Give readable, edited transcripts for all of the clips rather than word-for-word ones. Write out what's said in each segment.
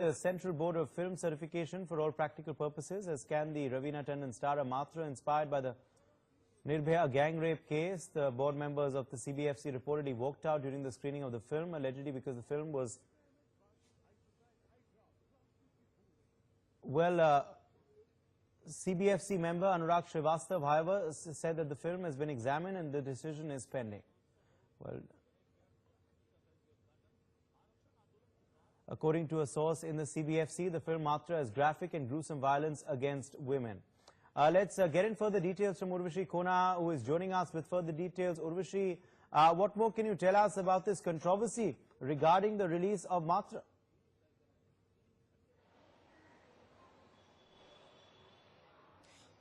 The Central Board of Film Certification for all practical purposes has scanned the Raveena Tandon starrer Maatr inspired by the Nirbhaya gang rape case. The board members of the CBFC reportedly walked out during the screening of the film, allegedly because the film was, CBFC member Anurag Srivastav, however, said that the film has been examined and the decision is pending. Well, according to a source in the CBFC, the film Maatr has graphic and gruesome violence against women. Let's get in further details from Urvashi Kona, who is joining us with further details. Urvashi, what more can you tell us about this controversy regarding the release of Maatr?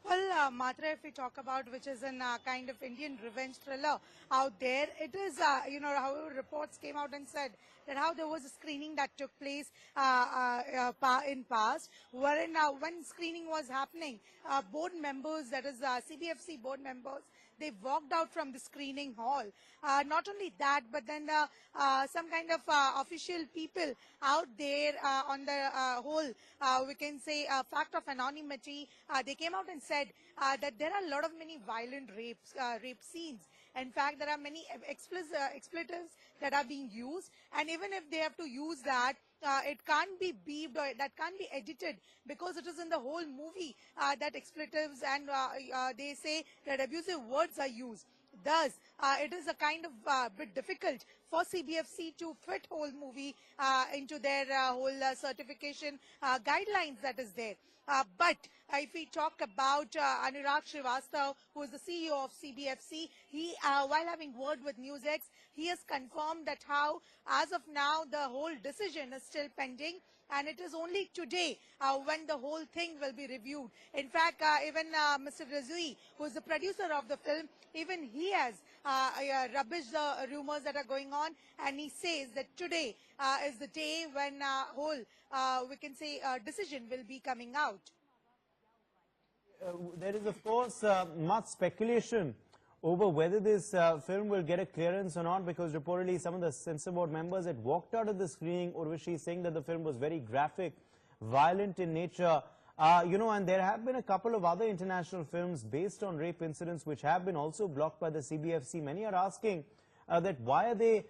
Well, Maatr, if we talk about, which is a kind of Indian revenge thriller out there, it is, how reports came out and said that how there was a screening that took place in past, wherein when screening was happening, board members, that is CBFC board members, they walked out from the screening hall. Not only that, but then some kind of official people out there on the whole, we can say, fact of anonymity, they came out and said that there are a lot of many violent rape scenes. In fact, there are many expletives that are being used, and even if they have to use that, it can't be beeped or that can't be edited because it is in the whole movie that expletives and they say that abusive words are used. Thus, it is a kind of bit difficult for CBFC to fit whole movie into their whole certification guidelines that is there. But if we talk about Anurag Srivastav, who is the CEO of CBFC, he, while having word with NewsX, he has confirmed that how, as of now, the whole decision is still pending, and it is only today when the whole thing will be reviewed. In fact, even Mr. Razui, who is the producer of the film, even he has rubbished the rumors that are going on, and he says that today is the day when whole, we can say, decision will be coming out. There is, of course, much speculation over whether this film will get a clearance or not, because reportedly some of the censor board members had walked out of the screening, Urvashi, saying that the film was very graphic, violent in nature. And there have been a couple of other international films based on rape incidents which have been also blocked by the CBFC. Many are asking that why are they,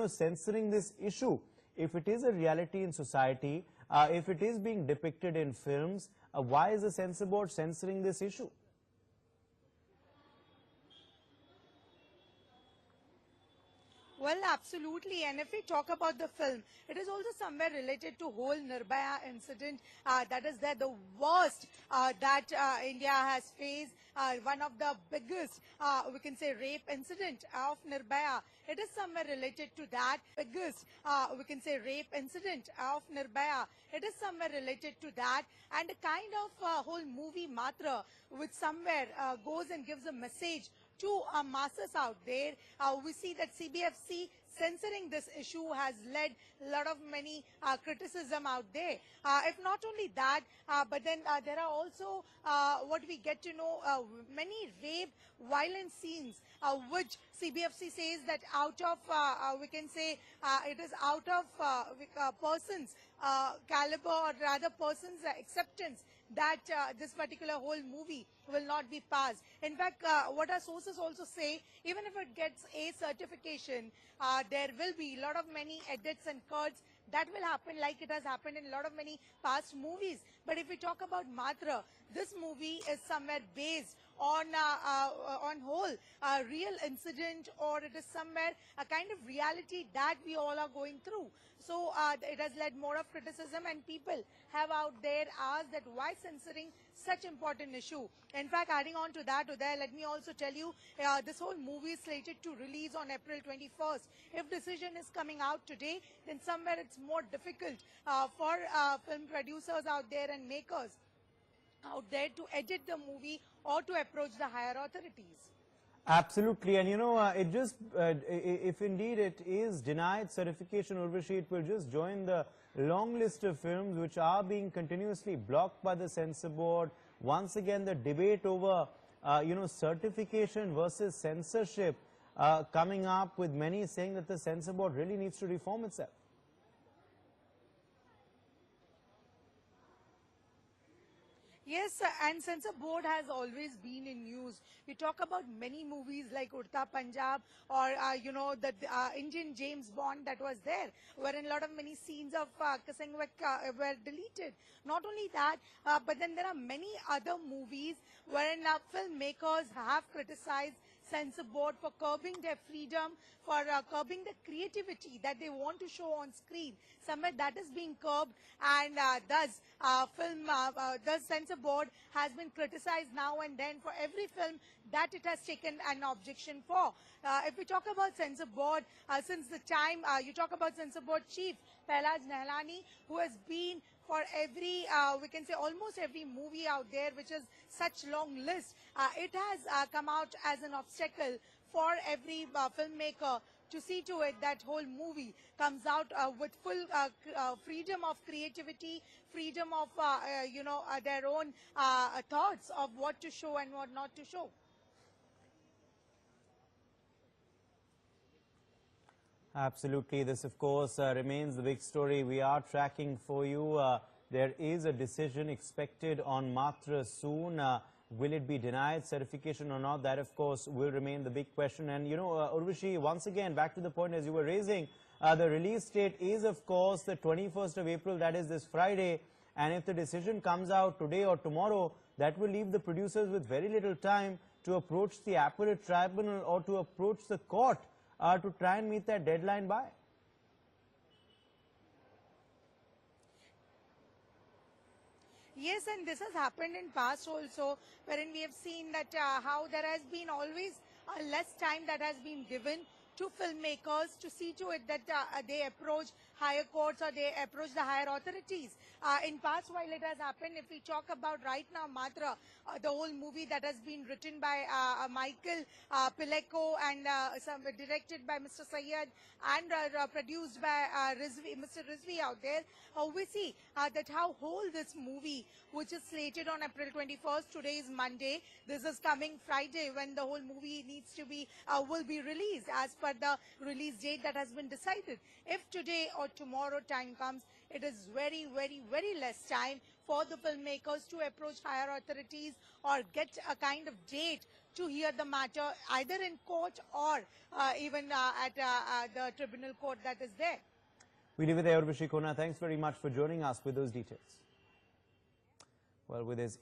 censoring this issue? If it is a reality in society, if it is being depicted in films, why is the censor board censoring this issue? Well, absolutely. And if we talk about the film, it is also somewhere related to whole Nirbhaya incident. That is the worst that India has faced. One of the biggest, we can say, rape incident of Nirbhaya. It is somewhere related to that. Biggest, we can say, rape incident of Nirbhaya. It is somewhere related to that. And a kind of whole movie Maatr, which somewhere goes and gives a message to masses out there. We see that CBFC censoring this issue has led a lot of many criticism out there. If not only that, but then there are also what we get to know many rape violent scenes which CBFC says that out of we can say it is out of persons caliber, or rather persons acceptance that this particular whole movie will not be passed. In fact, what our sources also say, even if it gets a certification, there will be a lot of many edits and cuts that will happen like it has happened in a lot of many past movies. But if we talk about Maatr, this movie is somewhere based on whole real incident, or it is somewhere a kind of reality that we all are going through. So it has led more of criticism, and people have out there asked that why censoring such important issue. In fact, adding on to that, Uday, let me also tell you, this whole movie is slated to release on April 21st. If decision is coming out today, then somewhere it's more difficult for film producers out there and makers out there to edit the movie or to approach the higher authorities. Absolutely, and it just, if indeed it is denied certification, Urvashi, it will just join the long list of films which are being continuously blocked by the censor board. Once again, the debate over, certification versus censorship coming up, with many saying that the censor board really needs to reform itself. Yes, and censor board has always been in news. You talk about many movies like Urta Punjab or, the Indian James Bond that was there, wherein a lot of many scenes of kissing were deleted. Not only that, but then there are many other movies wherein filmmakers have criticized censor board for curbing their freedom, for curbing the creativity that they want to show on screen. Somewhere that is being curbed, and thus censor board has been criticized now and then for every film that it has taken an objection for. If we talk about censor board, since the time you talk about censor board chief Pahlaj Nihalani, who has been for every, we can say almost every movie out there, which is such long list, it has come out as an obstacle for every filmmaker to see to it that whole movie comes out with full freedom of creativity, freedom of, their own thoughts of what to show and what not to show. Absolutely. This, of course, remains the big story we are tracking for you. There is a decision expected on Maatr soon. Will it be denied certification or not? That, of course, will remain the big question. And, Urvashi, once again, back to the point as you were raising, the release date is, of course, the 21st of April. That is this Friday. And if the decision comes out today or tomorrow, that will leave the producers with very little time to approach the appellate tribunal or to approach the court to try and meet that deadline by. Yes, and this has happened in past also, wherein we have seen that how there has been always less time that has been given to filmmakers to see to it that they approach higher courts or they approach the higher authorities. In past, while it has happened, if we talk about right now, Maatr, the whole movie that has been written by Michael Pileko and directed by Mr. Syed and produced by Mr. Rizvi out there, we see that how whole this movie, which is slated on April 21st, today is Monday, this is coming Friday when the whole movie needs to be, will be released as per the release date that has been decided. If today or tomorrow time comes, it is very, very, very less time for the filmmakers to approach higher authorities or get a kind of date to hear the matter either in court or even at the tribunal court that is there. We leave it there, Urvashi Kona. Thanks very much for joining us with those details. Well, with his